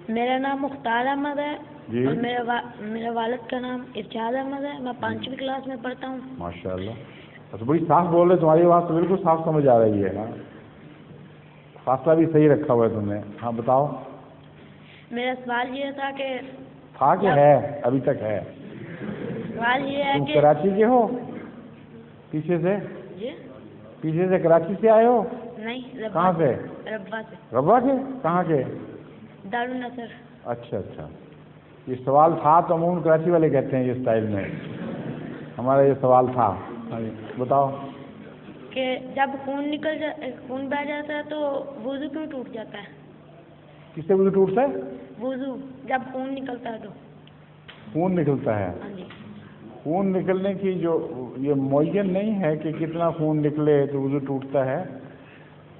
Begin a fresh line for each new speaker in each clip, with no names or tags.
میرا نام مختار احمد ہے
جی.
اور میرے والد کا نام ارشاد احمد ہے. میں 5ویں کلاس میں پڑھتا ہوں.
ماشاء اللہ. اچھا بڑی صاف بول رہے, تمہاری آواز تو بالکل صاف سمجھ آ رہی ہے. ہاں, فاصلہ بھی صحیح رکھا ہوا ہے تم نے. ہاں بتاؤ.
میرا سوال یہ تھا کہ
تھا کہ ہے, ابھی تک ہے.
سوال یہ ہے
تم
کہ
کراچی کے ہو؟ پیچھے سے
جی
پیچھے سے کراچی سے آئے ہو؟
نہیں,
کہاں سے؟
ربا سے.
ربا کے؟ کہاں کے؟
دارالنصر.
اچھا اچھا. یہ سوال تھا تو عموماً کراچی والے کہتے ہیں یہ اسٹائل میں. ہمارا یہ سوال تھا. ہاں جی بتاؤ.
کہ جب خون بہہ جاتا ہے تو وضو کیوں ٹوٹ جاتا ہے؟
کس سے وضو ٹوٹتا ہے؟
وضو جب خون نکلتا ہے تو.
خون نکلتا ہے.
ہاں جی.
خون نکلنے کی جو یہ معین نہیں ہے کہ کتنا خون نکلے تو وضو ٹوٹتا ہے.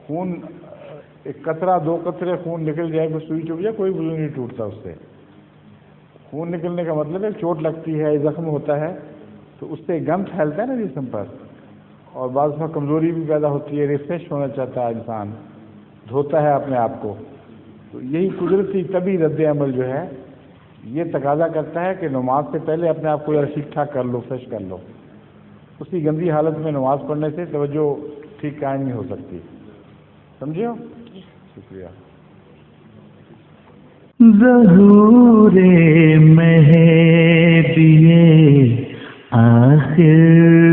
خون ایک قطرہ 2 قطرے خون نکل جائے, کوئی سوئی چبھ جائے, کوئی وضو نہیں ٹوٹتا اس سے. خون نکلنے کا مطلب ہے چوٹ لگتی ہے, زخم ہوتا ہے تو اس سے گم پھیلتا ہے نا جسم پر, اور بعض میں کمزوری بھی پیدا ہوتی ہے, ریفریش ہونا چاہتا ہے انسان, دھوتا ہے اپنے آپ کو. تو یہی قدرتی طبی رد عمل جو ہے یہ تقاضا کرتا ہے کہ نماز سے پہلے اپنے آپ کو ٹھیک ٹھاک کر لو, فریش کر لو. اسی گندی حالت میں نماز پڑھنے سے توجہ ٹھیک قائم نہیں ہو سکتی. سمجھے ہو؟ شکریہ.
ظہور مہدی آخر